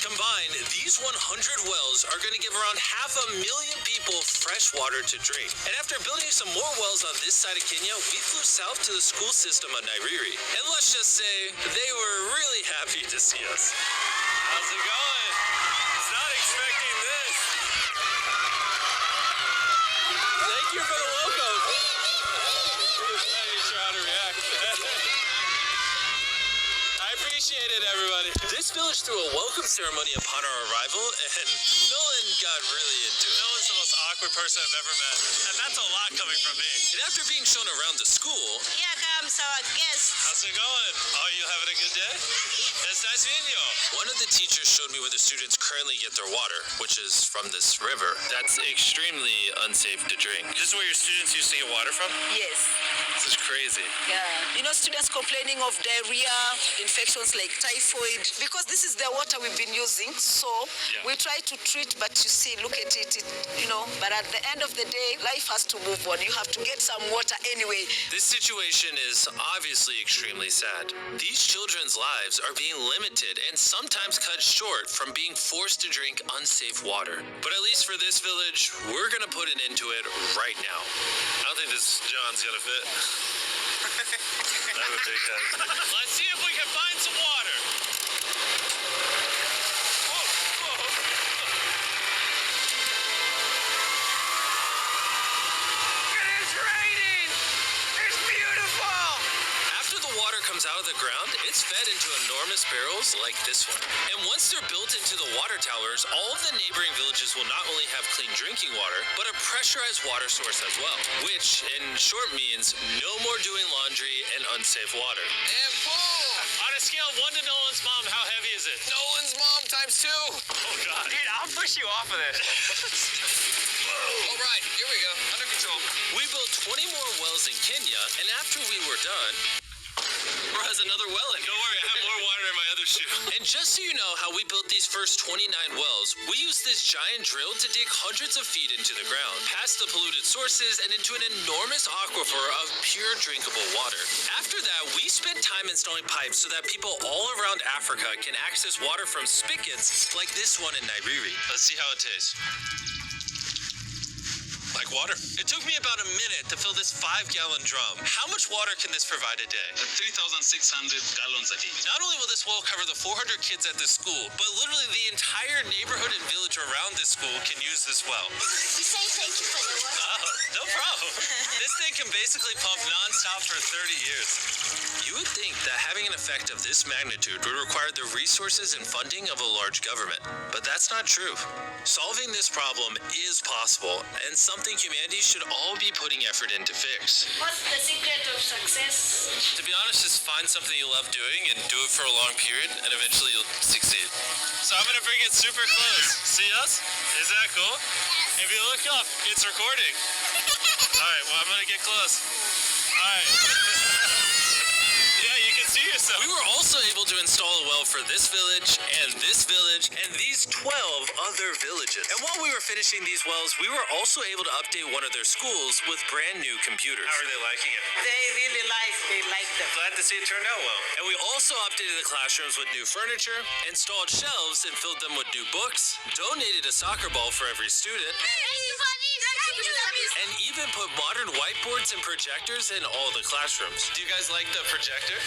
Combined, these 100 wells are going to give around 500,000 people fresh water to drink. And after building some more wells on this side of Kenya, we flew south to the school system of Nairiri. And let's just say, they were really happy to see us. How's it going? Was not expecting this. Thank you for the welcome. You try to react. I appreciate it, everybody. This village threw a welcome ceremony upon our arrival, and Nolan got really into it. Nolan's the most awkward person I've ever met, and that's a lot coming from me. And after being shown around the school... Here comes our guest. How's it going? Oh, you having a good day? It's nice meeting you. One of the teachers showed me where the students currently get their water, which is from this river. That's extremely unsafe to drink. This is where your students used to get water from? Yes. This is crazy. Yeah. You know, students complaining of diarrhea, infections like typhoid, because this is the water we've been using. So we try to treat, but you see, look at it, but at the end of the day, life has to move on. You have to get some water anyway. This situation is obviously extremely sad. These children's lives are being limited and sometimes cut short from being forced to drink unsafe water. But at least for this village, we're gonna put an end to it right now. I don't think this John's gonna fit. I'm a big head. Let's see if we can find some water. Comes out of the ground, it's fed into enormous barrels like this one. And once they're built into the water towers, all of the neighboring villages will not only have clean drinking water, but a pressurized water source as well, which in short means no more doing laundry and unsafe water. And pull! On a scale of 1 to Nolan's mom, how heavy is it? Nolan's mom times 2. Oh God. Dude, I'll push you off of this. All right, here we go. Under control. We built 20 more wells in Kenya, and after we were done, Bro has another well in. Don't worry, I have more water in my other shoe. And just so you know how we built these first 29 wells, we used this giant drill to dig hundreds of feet into the ground, past the polluted sources and into an enormous aquifer of pure drinkable water. After that, we spent time installing pipes so that people all around Africa can access water from spigots like this one in Nairiri. Let's see how it tastes. Like water. It took me about a minute to fill this 5-gallon drum. How much water can this provide a day? 3,600 gallons a day. Not only will this well cover the 400 kids at this school, but literally the entire neighborhood and village around this school can use this well. We say thank you for the water. Oh, no problem. This thing can basically pump non-stop for 30 years. You would think that having an effect of this magnitude would require the resources and funding of a large government, but that's not true. Solving this problem is possible, and something humanity should all be putting effort in to fix. What's the secret of success? To be honest, just find something you love doing and do it for a long period, and eventually you'll succeed. So I'm gonna bring it super close. See us? Is that cool? If you look up, it's recording. Alright, well I'm gonna get close. Alright. Yeah, you can see yourself. We were also able to install a well for this village, and these 12 other villages. And while we were finishing these wells, we were also able to update one of their schools with brand new computers. How are they liking it? They really like them. Glad to see it turned out well. And we also updated the classrooms with new furniture, installed shelves and filled them with new books, donated a soccer ball for every student, and even put modern whiteboards and projectors in all the classrooms. Do you guys like the projector?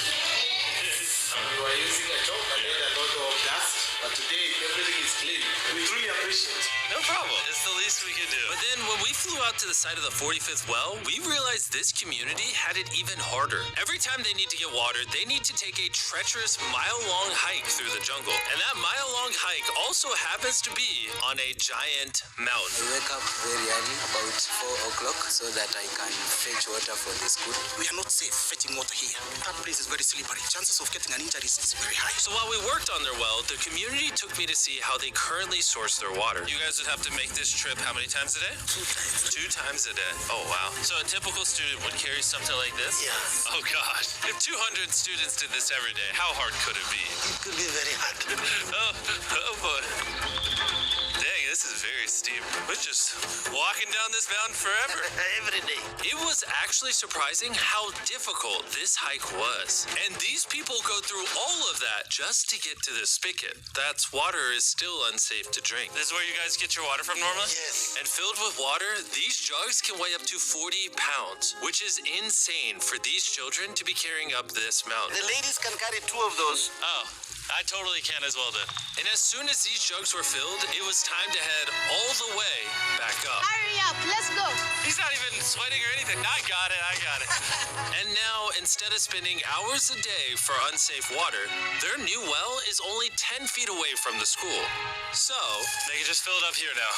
We were using a chalk and made a lot of dust, but today everything is clean. We truly appreciate it. No problem. It's the least we could do. But then when we flew out to the side of the 45th well, we realized this community had it even harder. Every time they need to get water, they need to take a treacherous mile-long hike through the jungle. And that mile-long hike also happens to be on a giant mountain. I wake up very early, about 4 o'clock, so that I can fetch water for the school. We are not safe fetching water here. That place is very slippery. Chances of getting an injury is very high. So while we worked on their well, the community took me to see how they currently source their water. You guys would have to make this trip how many times a day? 2 times. 2 times a day. Oh, wow. So a typical student would carry something like this? Yeah. Oh, gosh. If 200 students did this every day, how hard could it be? It could be very hard. Oh boy. Dang, this is very very steep. We're just walking down this mountain forever. Every day. It was actually surprising how difficult this hike was. And these people go through all of that just to get to this spigot. That's water is still unsafe to drink. This is where you guys get your water from normally? Yes. And filled with water, these jugs can weigh up to 40 pounds, which is insane for these children to be carrying up this mountain. The ladies can carry 2 of those. Oh, I totally can as well then. And as soon as these jugs were filled, it was time to head all the way back up. Hurry up, let's go. He's not even sweating or anything. I got it. And now, instead of spending hours a day for unsafe water, their new well is only 10 feet away from the school. So, they can just fill it up here now.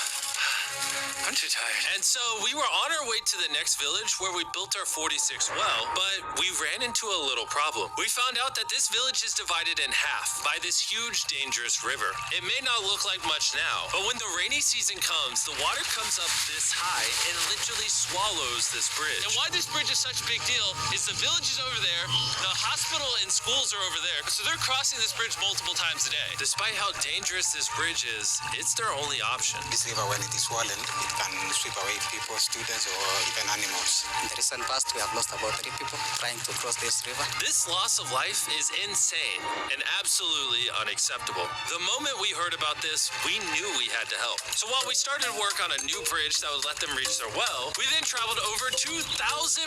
I'm too tired. And so we were on our way to the next village where we built our 46 well, but we ran into a little problem. We found out that this village is divided in half by this huge, dangerous river. It may not look like much now, but when the rainy season comes, the water comes up this high and literally swallows this bridge. And why this bridge is such a big deal is the village is over there, the hospital and schools are over there, so they're crossing this bridge multiple times a day. Despite how dangerous this bridge is, it's their only option. This river, when it is swollen, it can sweep away people, students, or even animals. In the recent past, we have lost about 3 people trying to cross this river. This loss of life is insane and absolutely unacceptable. The moment we heard about this, we knew we had to help. So while we started work on a new bridge that would let them reach their well, we then traveled over 2,000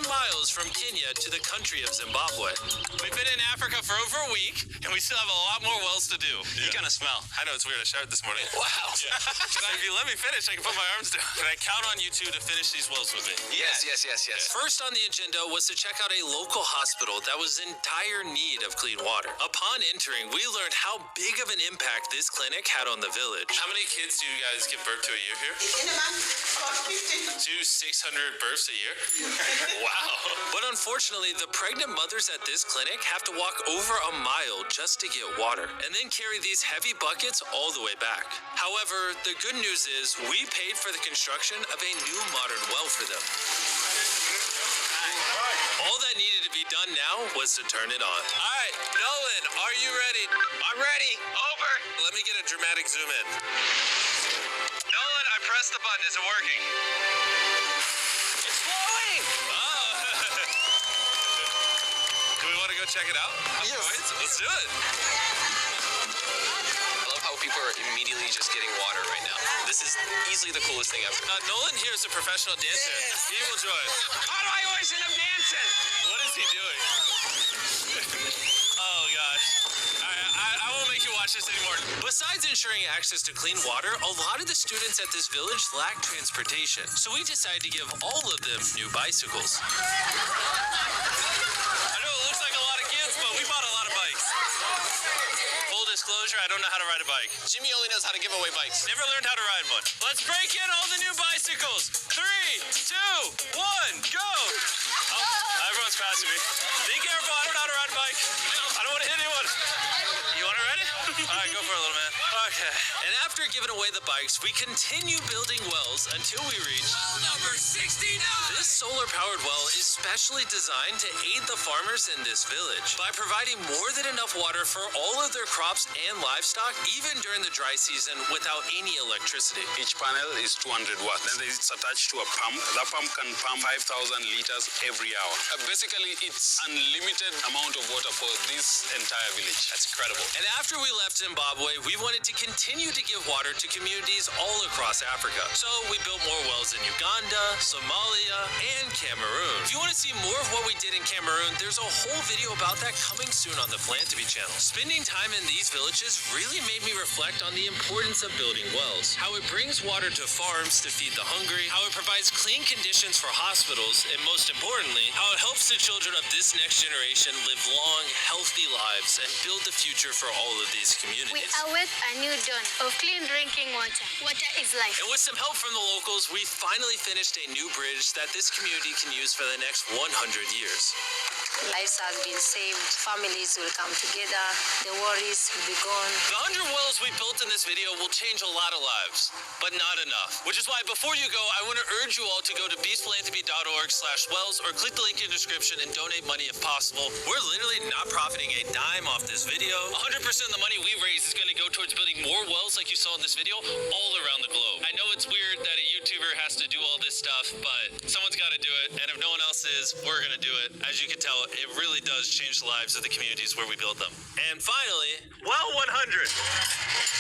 miles from Kenya to the country of Zimbabwe. We've been in Africa for over a week, and we still have a lot more wells to do. You kind of smell. I know it's weird. I showered this morning. Wow. If you let me finish, I can put my arms down. Can I count on you two to finish these wells with me? Yes. First on the agenda was to check out a local hospital that was in dire need of clean water. Upon entering, we learned how big of an impact this clinic had on the village. How many kids do you guys give birth to a year here? In a month, about 50. 600 births a year? Wow. But unfortunately, the pregnant mothers at this clinic have to walk over a mile just to get water, and then carry these heavy buckets all the way back. However, the good news is we paid for the construction of a new modern well for them. All that needed to be done now was to turn it on. All right, Nolan, are you ready? I'm ready. Over. Let me get a dramatic zoom in. Nolan, I pressed the button. Is it working? It's flowing. Oh. Do we want to go check it out? Yes. Let's do it. I love how people are immediately just getting water right now. This is easily the coolest thing ever. Nolan here is a professional dancer. He will join. How do I always end up dancing? What is he doing? Oh gosh. I won't make you watch this anymore. Besides ensuring access to clean water, a lot of the students at this village lack transportation. So we decided to give all of them new bicycles. I know it looks like a lot of kids, but we bought a lot of bikes. Full disclosure, I don't know how to ride a bike. Jimmy only knows how to give away bikes. Never learned how to ride one. Let's break in all the new bicycles. 3, 2, 1, go! Oh, everyone's passing me. Be careful, I don't know how to ride a bike. I don't want to hit anyone. You want to ride it? All right, go for it, little man. Okay. And after giving away the bikes, we continue building wells until we reach well number 69. This solar-powered well is specially designed to aid the farmers in this village by providing more than enough water for all of their crops and livestock, even during the dry season, without any electricity. Each panel is 200 watts. Then it's attached to a pump. That pump can pump 5,000 liters every hour. Basically, it's Unlimited amount of water for this entire village. that's incredible. And after we left Zimbabwe, we wanted to continue to give water to communities all across Africa. So we built more wells in Uganda, Somalia, and Cameroon. If you want to see more of what we did in Cameroon, there's a whole video about that coming soon on the Philanthropy channel. Spending time in these villages really made me reflect on the importance of building wells, how it brings water to farms to feed the hungry, how it provides clean conditions for hospitals, and most importantly, how it helps the children of this next generation live long, healthy lives and build the future for all of these communities. We await a new dawn of clean drinking water. Water is life. And with some help from the locals, we finally finished a new bridge that this community can use for the next 100 years. Lives has been saved. Families will come together. The worries will be gone. The 100 wells we built built in this video will change a lot of lives, but not enough. Which is why before you go, I want to urge you all to go to beastphilanthropy.org/wells or click the link in the description and donate money if possible. We're literally not profiting a dime off this video. 100% of the money we raise is going to go towards building more wells like you saw in this video all around the globe. I know it's weird that a YouTuber has to do all this stuff, but someone's got to do it, and if no one else is, we're going to do it. As you can tell, it really does change the lives of the communities where we build them. And finally, well 100.